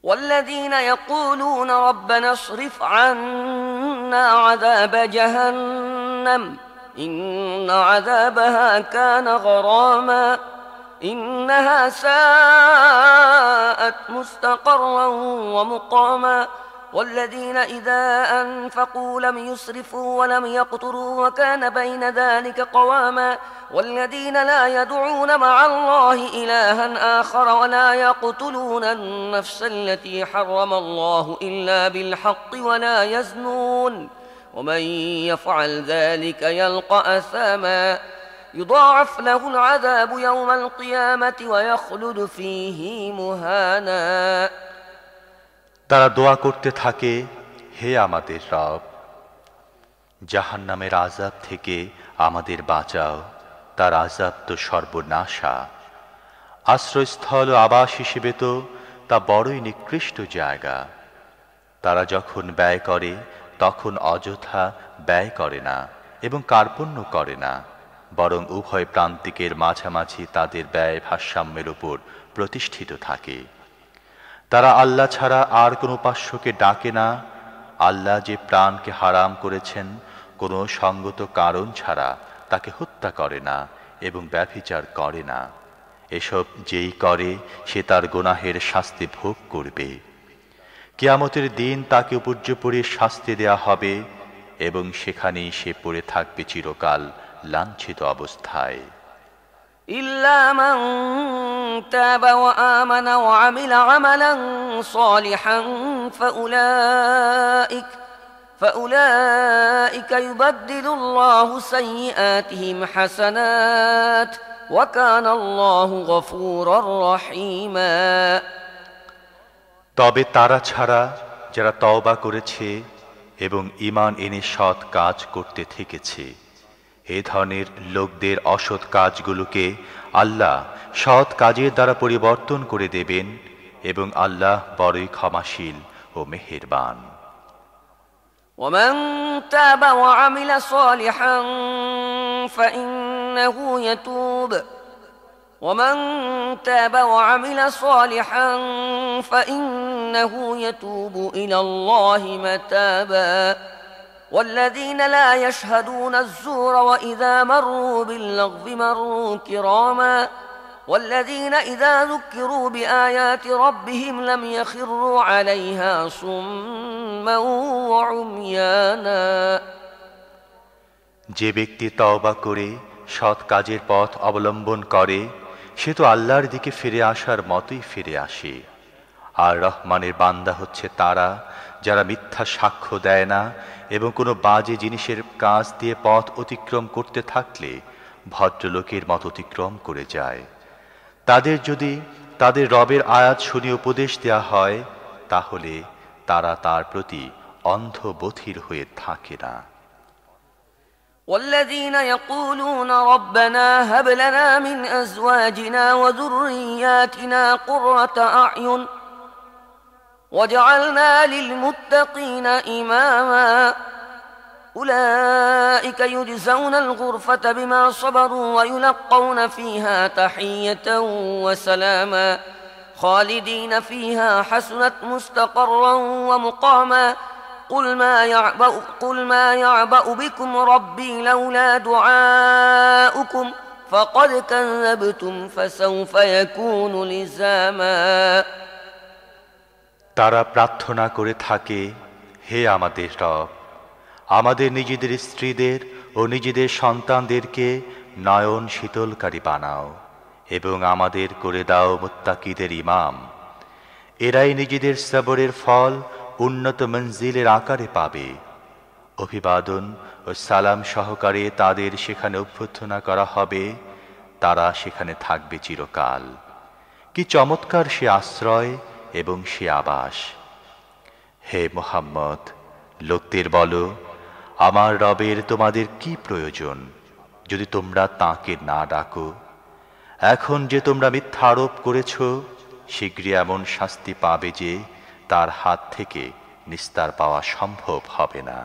والذين يقولون ربنا اصرف عنا عذاب جهنم إن عذابها كان غراما إنها ساءت مستقرا ومقاما والذين إذا أنفقوا لم يسرفوا ولم يقتروا وكان بين ذلك قواما والذين لا يدعون مع الله إلها آخر ولا يقتلون النفس التي حرم الله إلا بالحق ولا يزنون ومن يفعل ذلك يلقى أثاما يضاعف له العذاب يوم القيامة ويخلد فيه مهانا তারা দোয়া করতে থাকে, হে আমাদের রব, জাহান্নামের আযাব থেকে আমাদের বাঁচাও, তার আযাব তো সর্বনাশা। আশ্রয়স্থল ও আবাস হিসেবে তো তা বড়ই নিকৃষ্ট জায়গা। তারা যখন ব্যয় করে তখন অযথা ব্যয় করে না এবং কার্পণ্য করে না, বরং উভয় প্রান্তিকের মাঝামাঝি তাদের ব্যয় ভারসাম্যের উপর প্রতিষ্ঠিত থাকে। তারা আল্লাহ ছাড়া আর কোনো উপাস্যকে ডাকে না। আল্লাহ যে প্রাণকে হারাম করেছেন কোনো সঙ্গত কারণ ছাড়া তাকে হত্যা করে না এবং ব্যভিচার করে না। এসব যেই করে সে তার গুনাহের শাস্তি ভোগ করবে। কিয়ামতের দিন তাকে উপর্যুপরি শাস্তি দেয়া হবে এবং সেখানেই সে পড়ে থাকবে চিরকাল লাঞ্ছিত অবস্থায়। إلا من تاب وآمن وعمل عملا صالحا فأولئك يبدل الله سيئاتهم حسنات وكان الله غفورا رحيما তবে তারা ছাড়া যারা তওবা করেছে এবং ঈমান এনে সৎ কাজ করতে থেকেছে, এ ধরনের লোকদের অসৎ কাজগুলোকে আল্লাহ সৎ কাজের দ্বারা পরিবর্তন করে দেবেন এবং আল্লাহ বড়ই ক্ষমাশীল ও মেহেরবান। ومن تاب وعمل صالحا فإنه يتوب ومن تاب وعمل صالحا فإنه يتوب إلى الله متابا والذين لا يشهدون الزور وإذا مروا باللغو مروا كراما والذين إذا ذكروا بآيات ربهم لم يخروا عليها صما وعميانا যে ব্যক্তি তওবা করে সৎ কাজের পথ অবলম্বন করে সে তো আল্লাহর দিকে ফিরে আসার মতোই ফিরে আসে। আর রহমানের বান্দা হচ্ছে তারা যারা মিথ্যা সাক্ষ্য দেয় না এবং কোনো বাজে জিনিসের কাজ দিয়ে পথ অতিক্রম করতে থাকলে ভদ্রলোকের মত অতিক্রম করে যায়। তাদের যদি তাদের রবের আয়াত শুনে উপদেশ দেয়া হয় তাহলে তারা তার প্রতি অন্ধ বধির হয়ে থাকে না। والذين يقولون ربنا هب لنا من أزواجنا وذرياتنا قرة أعين وجعلنا للمتقين إماما أولئك يجزون الغرفة بما صبروا ويلقون فيها تحية وسلاما خالدين فيها حسنت مستقرا ومقاما قل ما يعبأ بكم ربي لولا دعاؤكم فقد كذبتم فسوف يكون لزاما তারা প্রার্থনা করে থাকে, হে আমাদের রব, আমাদের নিজেদের স্ত্রীদের ও নিজেদের সন্তানদেরকে নয়ন শীতলকারী বানাও এবং আমাদের করে দাও মুত্তাকিদের ইমাম। এরাই নিজেদের সবরের ফল উন্নত মঞ্জিলের আকারে পাবে। অভিবাদন ও সালাম সহকারে তাদের সেখানে অভ্যর্থনা করা হবে, তারা সেখানে থাকবে চিরকাল। কি চমৎকার সে আশ্রয় এবং সে আবাস! হে মুহাম্মদ, লোকদের বলো, আমার রবের তোমাদের কি প্রয়োজন যদি তোমরা তাঁকে না ডাকো? এখন যে তোমরা মিথ্যা আরোপ করেছ, শীঘ্রই এমন শাস্তি পাবে যে তার হাত থেকে নিস্তার পাওয়া সম্ভব হবে না।